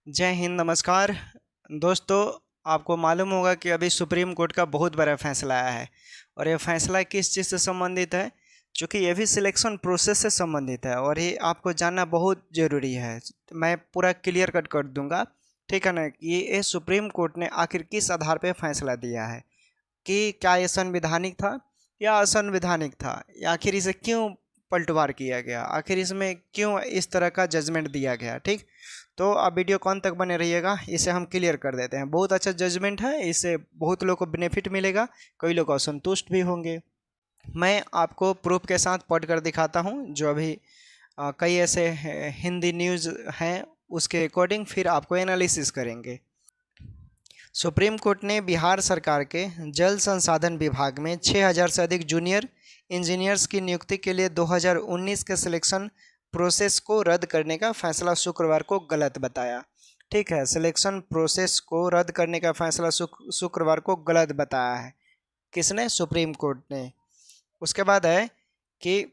जय हिंद, नमस्कार। दोस्तों, आपको मालूम होगा कि अभी सुप्रीम कोर्ट का बहुत बड़ा फैसला आया है। और ये फैसला किस चीज़ से संबंधित है? चूँकि ये भी सिलेक्शन प्रोसेस से संबंधित है और ये आपको जानना बहुत ज़रूरी है। तो मैं पूरा क्लियर कट कर दूंगा, ठीक है ना। ये सुप्रीम कोर्ट ने आखिर किस आधार पे फैसला दिया है कि क्या ये संवैधानिक था या असंवैधानिक था, या आखिर इसे क्यों पलटवार किया गया, आखिर इसमें क्यों इस तरह का जजमेंट दिया गया। ठीक, तो आप वीडियो कौन तक बने रहिएगा, इसे हम क्लियर कर देते हैं। बहुत अच्छा जजमेंट है, इससे बहुत लोग को बेनिफिट मिलेगा, कई लोग असंतुष्ट भी होंगे। मैं आपको प्रूफ के साथ पढ़ कर दिखाता हूँ, जो अभी कई ऐसे हिंदी न्यूज़ हैं, उसके अकॉर्डिंग फिर आपको एनालिसिस करेंगे। सुप्रीम कोर्ट ने बिहार सरकार के जल संसाधन विभाग में 6000 से अधिक जूनियर इंजीनियर्स की नियुक्ति के लिए 2019 के सिलेक्शन प्रोसेस को रद्द करने का फैसला शुक्रवार को गलत बताया। ठीक है, सिलेक्शन प्रोसेस को रद्द करने का फैसला शुक्रवार को गलत बताया है। किसने? सुप्रीम कोर्ट ने। उसके बाद है कि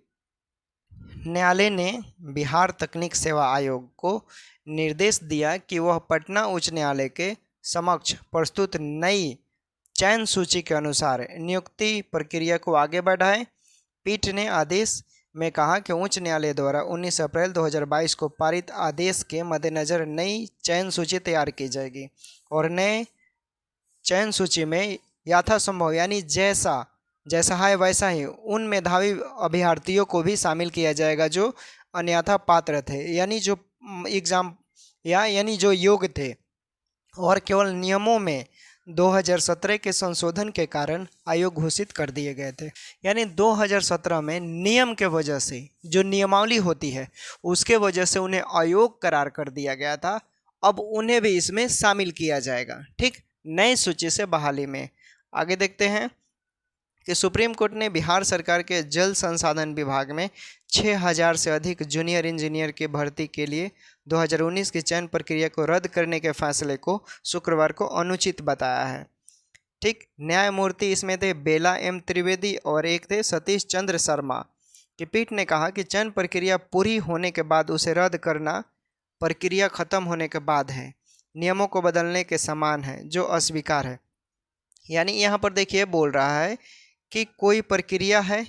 न्यायालय ने बिहार तकनीक सेवा आयोग को निर्देश दिया कि वह पटना उच्च न्यायालय के समक्ष प्रस्तुत नई चयन सूची के अनुसार नियुक्ति प्रक्रिया को आगे बढ़ाए। पीठ ने आदेश में कहा कि उच्च न्यायालय द्वारा 19 अप्रैल 2022 को पारित आदेश के मद्देनज़र नई चयन सूची तैयार की जाएगी और नए चयन सूची में यथासंभव यानी जैसा जैसा है वैसा ही उन मेधावी अभ्यर्थियों को भी शामिल किया जाएगा जो अन्यथा पात्र थे, यानी जो एग्ज़ाम यानी जो योग्य थे और केवल नियमों में 2017 के संशोधन के कारण आयोग घोषित कर दिए गए थे। यानी 2017 में नियम के वजह से जो नियमावली होती है उसके वजह से उन्हें आयोग करार कर दिया गया था। अब उन्हें भी इसमें शामिल किया जाएगा, ठीक, नई सूची से बहाली में। आगे देखते हैं कि सुप्रीम कोर्ट ने बिहार सरकार के जल संसाधन विभाग में 6000 से अधिक जूनियर इंजीनियर की भर्ती के लिए 2019 की चयन प्रक्रिया को रद्द करने के फैसले को शुक्रवार को अनुचित बताया है। ठीक, न्यायमूर्ति इसमें थे बेला एम त्रिवेदी और एक थे सतीश चंद्र शर्मा की पीठ ने कहा कि चयन प्रक्रिया पूरी होने के बाद उसे रद्द करना प्रक्रिया खत्म होने के बाद है, नियमों को बदलने के समान है, जो अस्वीकार है। यानी यहाँ पर देखिए बोल रहा है कि कोई प्रक्रिया है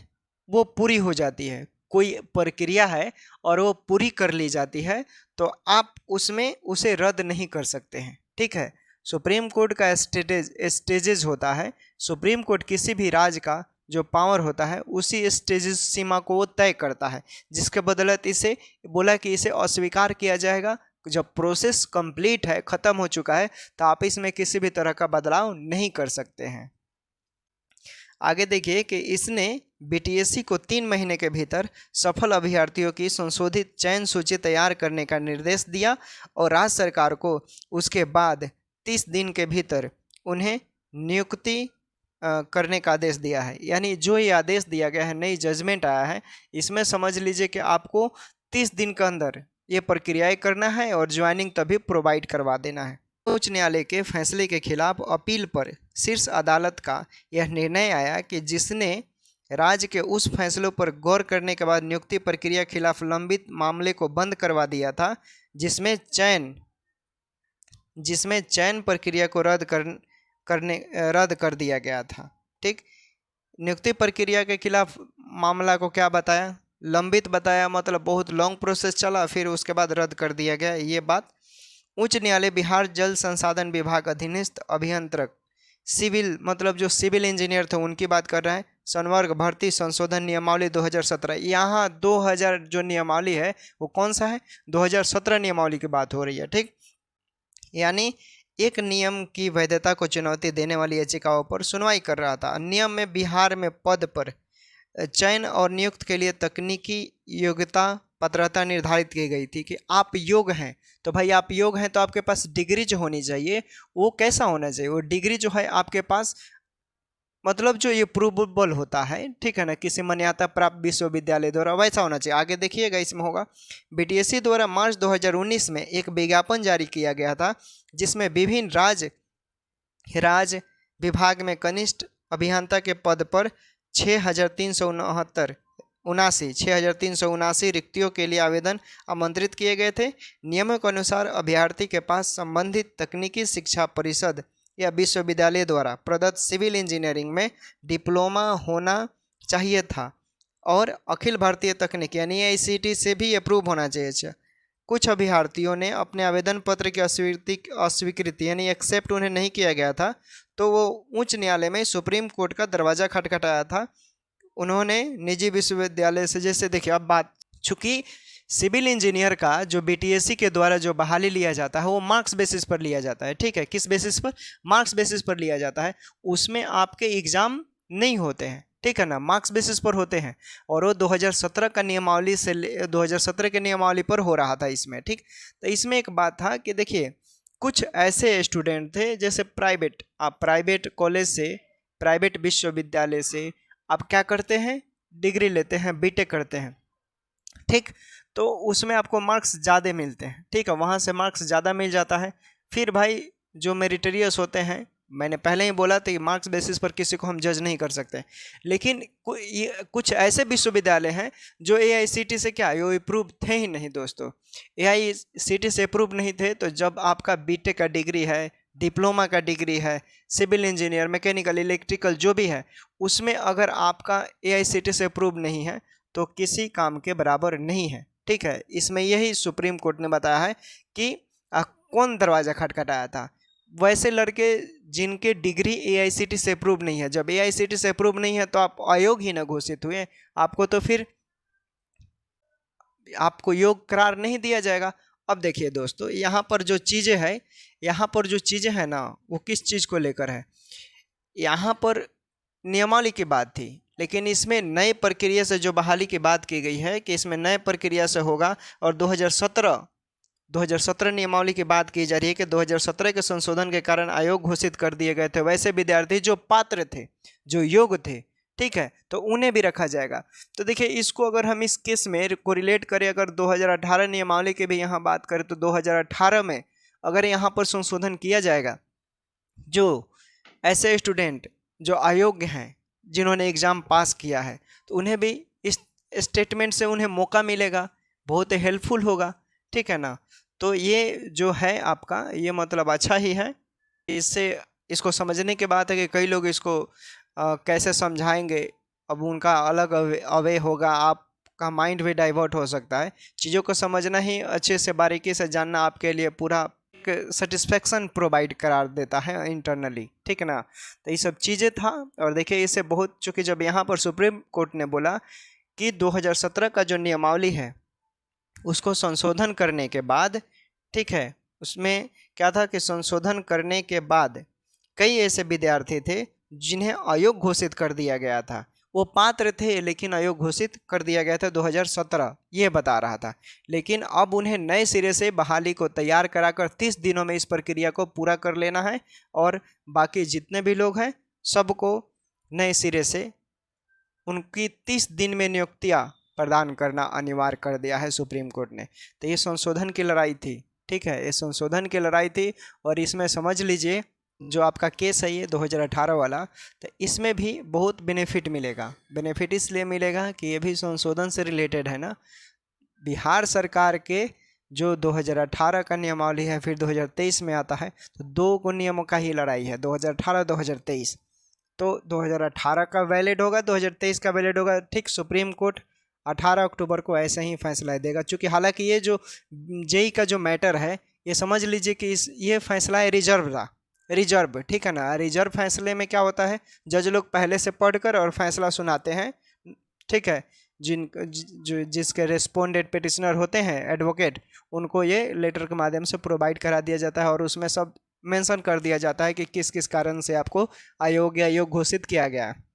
वो पूरी हो जाती है, कोई प्रक्रिया है और वो पूरी कर ली जाती है, तो आप उसमें उसे रद्द नहीं कर सकते हैं। ठीक है, सुप्रीम कोर्ट का स्टेजेज होता है। सुप्रीम कोर्ट किसी भी राज्य का जो पावर होता है उसी स्टेजेस सीमा को वो तय करता है, जिसके बदौलत इसे बोला कि इसे अस्वीकार किया जाएगा। जब प्रोसेस कंप्लीट है, ख़त्म हो चुका है, तो आप इसमें किसी भी तरह का बदलाव नहीं कर सकते हैं। आगे देखिए कि इसने बीटीएससी को 3 महीने के भीतर सफल अभ्यर्थियों की संशोधित चयन सूची तैयार करने का निर्देश दिया और राज्य सरकार को उसके बाद 30 दिन के भीतर उन्हें नियुक्ति करने का आदेश दिया है। यानी जो ये आदेश दिया गया है, नई जजमेंट आया है, इसमें समझ लीजिए कि आपको 30 दिन के अंदर ये प्रक्रियाएं करना है और ज्वाइनिंग तभी प्रोवाइड करवा देना है। उच्च न्यायालय के फैसले के खिलाफ अपील पर शीर्ष अदालत का यह निर्णय आया कि जिसने राज्य के उस फैसलों पर गौर करने के बाद नियुक्ति प्रक्रिया के खिलाफ लंबित मामले को बंद करवा दिया था, जिसमें चयन प्रक्रिया को रद्द कर दिया गया था। ठीक, नियुक्ति प्रक्रिया के खिलाफ मामला को क्या बताया? लंबित बताया, मतलब बहुत लॉन्ग प्रोसेस चला, फिर उसके बाद रद्द कर दिया गया। ये बात उच्च न्यायालय बिहार जल संसाधन विभाग अधीनस्थ अभियंत्रक सिविल, मतलब जो सिविल इंजीनियर थे उनकी बात कर रहे हैं। संवर्ग भर्ती संशोधन नियमावली 2017, यहाँ 2000 जो नियमावली है वो कौन सा है? 2017 नियमावली की बात हो रही है। ठीक, यानी एक नियम की वैधता को चुनौती देने वाली याचिकाओं पर सुनवाई कर रहा था। नियम में बिहार में पद पर चयन और नियुक्त के लिए तकनीकी योग्यता पात्रता निर्धारित की गई थी कि आप योग्य हैं, तो भाई आप योग्य हैं तो आपके पास डिग्री जो होनी चाहिए वो कैसा होना चाहिए? वो डिग्री जो है आपके पास, मतलब जो ये प्रूवेबल होता है, ठीक है ना, किसी मान्यता प्राप्त विश्वविद्यालय द्वारा, वैसा होना चाहिए। आगे देखिएगा, इसमें होगा बीटीएससी द्वारा मार्च 2019 में एक विज्ञापन जारी किया गया था जिसमें विभिन्न राज्य विभाग में कनिष्ठ अभियंता के पद पर 6369 उनासी 6,379 रिक्तियों के लिए आवेदन आमंत्रित किए गए थे। नियमों के अनुसार अभ्यर्थी के पास संबंधित तकनीकी शिक्षा परिषद या विश्वविद्यालय द्वारा प्रदत्त सिविल इंजीनियरिंग में डिप्लोमा होना चाहिए था और अखिल भारतीय तकनीक यानी AICTE से भी अप्रूव होना चाहिए। कुछ अभ्यर्थियों ने अपने आवेदन पत्र की अस्वीकृति यानी एक्सेप्ट उन्हें नहीं किया गया था, तो वो उच्च न्यायालय में सुप्रीम कोर्ट का दरवाज़ा खटखटाया था। उन्होंने निजी विश्वविद्यालय से, जैसे देखिए अब बात, चूँकि सिविल इंजीनियर का जो BTSC के द्वारा जो बहाली लिया जाता है वो मार्क्स बेसिस पर लिया जाता है, ठीक है। किस बेसिस पर? मार्क्स बेसिस पर लिया जाता है। उसमें आपके एग्ज़ाम नहीं होते हैं, ठीक है ना, मार्क्स बेसिस पर होते हैं। और वो 2017 का नियमावली से 2017 के नियमावली पर हो रहा था इसमें, ठीक। तो इसमें एक बात था कि देखिए कुछ ऐसे स्टूडेंट थे जैसे आप प्राइवेट कॉलेज से, प्राइवेट विश्वविद्यालय से आप क्या करते हैं, डिग्री लेते हैं, बीटेक करते हैं, ठीक। तो उसमें आपको मार्क्स ज़्यादा मिलते हैं, ठीक है, वहाँ से मार्क्स ज़्यादा मिल जाता है। फिर भाई जो मेरिटोरियस होते हैं, मैंने पहले ही बोला था कि मार्क्स बेसिस पर किसी को हम जज नहीं कर सकते, लेकिन कुछ ऐसे विश्वविद्यालय हैं जो AICTE से क्या ये अप्रूव थे ही नहीं दोस्तों। AICTE से अप्रूव नहीं थे, तो जब आपका बीटेक का डिग्री है, डिप्लोमा का डिग्री है, सिविल इंजीनियर, मैकेनिकल, इलेक्ट्रिकल जो भी है, उसमें अगर आपका AICTE से अप्रूव नहीं है तो किसी काम के बराबर नहीं है, ठीक है। इसमें यही सुप्रीम कोर्ट ने बताया है कि कौन दरवाज़ा खटखटाया था। वैसे लड़के जिनके डिग्री AICTE से अप्रूव नहीं है, जब AICTE से अप्रूव नहीं है तो आप आयोग ही ना घोषित हुए, आपको तो फिर आपको योग करार नहीं दिया जाएगा। अब देखिए दोस्तों, यहाँ पर जो चीज़ें हैं ना, वो किस चीज़ को लेकर है। यहाँ पर नियमावली की बात थी, लेकिन इसमें नए प्रक्रिया से जो बहाली की बात की गई है कि इसमें नए प्रक्रिया से होगा। और 2017 नियमावली की बात की जा रही है कि 2017 के संशोधन के कारण आयोग घोषित कर दिए गए थे वैसे विद्यार्थी जो पात्र थे, जो योग्य थे, ठीक है, तो उन्हें भी रखा जाएगा। तो देखिए इसको अगर हम इस केस में कोरिलेट करें, अगर 2018 नियमावली की भी यहाँ बात करें तो 2018 में अगर यहाँ पर संशोधन किया जाएगा, जो ऐसे स्टूडेंट जो अयोग्य हैं, जिन्होंने एग्ज़ाम पास किया है, तो उन्हें भी इस स्टेटमेंट से उन्हें मौका मिलेगा, बहुत हेल्पफुल होगा, ठीक है ना। तो ये जो है आपका, ये मतलब अच्छा ही है। इसको समझने के बाद है कि कई लोग इसको कैसे समझाएंगे, अब उनका अलग अवे होगा, आपका माइंड भी डाइवर्ट हो सकता है। चीज़ों को समझना ही, अच्छे से बारीकी से जानना आपके लिए पूरा सेटिस्फेक्शन प्रोवाइड करार देता है इंटरनली, ठीक है ना। तो ये सब चीज़ें था। और देखिए इससे बहुत, चूँकि जब यहाँ पर सुप्रीम कोर्ट ने बोला कि 2017 का जो नियमावली है उसको संशोधन करने के बाद, ठीक है, उसमें क्या था कि संशोधन करने के बाद कई ऐसे विद्यार्थी थे जिन्हें अयोग्य घोषित कर दिया गया था। वो पात्र थे लेकिन अयोग्य घोषित कर दिया गया था 2017, ये बता रहा था। लेकिन अब उन्हें नए सिरे से बहाली को तैयार कराकर 30 दिनों में इस प्रक्रिया को पूरा कर लेना है और बाकी जितने भी लोग हैं सबको नए सिरे से उनकी 30 दिन में नियुक्तियाँ प्रदान करना अनिवार्य कर दिया है सुप्रीम कोर्ट ने। तो ये संशोधन की लड़ाई थी, ठीक है, ये संशोधन की लड़ाई थी। और इसमें समझ लीजिए जो आपका केस है ये 2018 वाला, तो इसमें भी बहुत बेनिफिट मिलेगा। बेनिफिट इसलिए मिलेगा कि ये भी संशोधन से रिलेटेड है ना। बिहार सरकार के जो 2018 का नियमावली है फिर 2023 में आता है, तो दो नियमों का ही लड़ाई है, 2018-2023। तो 2018 का वैलिड होगा, 2023 का वैलिड होगा, ठीक। सुप्रीम कोर्ट 18 अक्टूबर को ऐसे ही फैसला देगा। चूँकि हालांकि ये जो जेई का जो मैटर है, ये समझ लीजिए कि ये फैसला है रिजर्व, ठीक है ना। रिजर्व फैसले में क्या होता है, जज लोग पहले से पढ़कर और फैसला सुनाते हैं, ठीक है। जिसके रेस्पोंडेंट पिटिशनर होते हैं एडवोकेट, उनको ये लेटर के माध्यम से प्रोवाइड करा दिया जाता है और उसमें सब मेंशन कर दिया जाता है कि किस किस कारण से आपको अयोग्य घोषित किया गया है।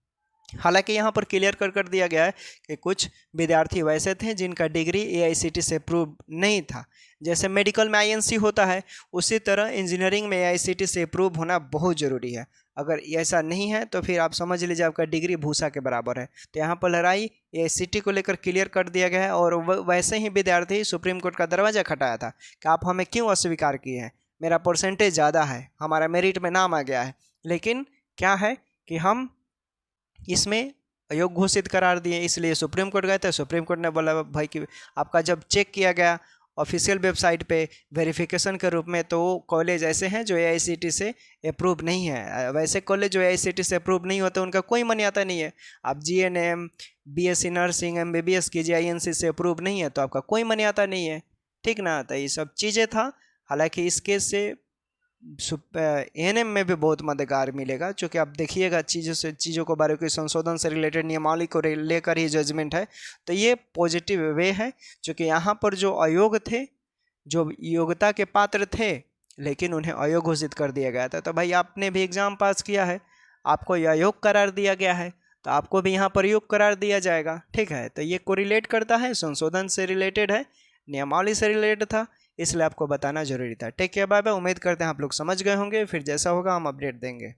हालांकि यहाँ पर क्लियर कर दिया गया है कि कुछ विद्यार्थी वैसे थे जिनका डिग्री AICTE से अप्रूव नहीं था। जैसे मेडिकल में INC होता है, उसी तरह इंजीनियरिंग में AICTE से अप्रूव होना बहुत ज़रूरी है। अगर ऐसा नहीं है तो फिर आप समझ लीजिए आपका डिग्री भूसा के बराबर है। तो यहाँ पर लड़ाई AICTE को लेकर क्लियर कर दिया गया है। और वैसे ही विद्यार्थी सुप्रीम कोर्ट का दरवाज़ा खटाया था कि आप हमें क्यों अस्वीकार किए हैं, मेरा परसेंटेज ज़्यादा है, हमारा मेरिट में नाम आ गया है, लेकिन क्या है कि हम इसमें अयोग्य घोषित करार दिए, इसलिए सुप्रीम कोर्ट गए थे। सुप्रीम कोर्ट ने बोला भाई कि आपका जब चेक किया गया ऑफिशियल वेबसाइट पे वेरिफिकेशन के रूप में, तो कॉलेज ऐसे हैं जो एआईसीटी से अप्रूव नहीं है। वैसे कॉलेज जो एआईसीटी से अप्रूव नहीं होते उनका कोई मान्यता नहीं है। आप जीएनएम, बीएससी नर्सिंग, एमबीबीएस कीजिए, आईएनसी से अप्रूव नहीं है तो आपका कोई मान्यता नहीं है, ठीक ना। तो ये सब चीज़ें था। हालांकि इस केस से एएनएम में भी बहुत मददगार मिलेगा, क्योंकि आप देखिएगा चीज़ों को बारे में संशोधन से रिलेटेड नियमावली को लेकर ही जजमेंट है। तो ये पॉजिटिव वे है, क्योंकि यहाँ पर जो अयोग्य थे, जो योग्यता के पात्र थे लेकिन उन्हें अयोग्य घोषित कर दिया गया था। तो भाई आपने भी एग्ज़ाम पास किया है, आपको यह अयोग्य करार दिया गया है, तो आपको भी यहाँ पर योग्य करार दिया जाएगा, ठीक है। तो ये कोरिलेट करता है, संशोधन से रिलेटेड है, नियमावली से रिलेटेड था, इसलिए आपको बताना जरूरी था। Take care, bye bye. उम्मीद करते हैं आप लोग समझ गए होंगे, फिर जैसा होगा हम अपडेट देंगे।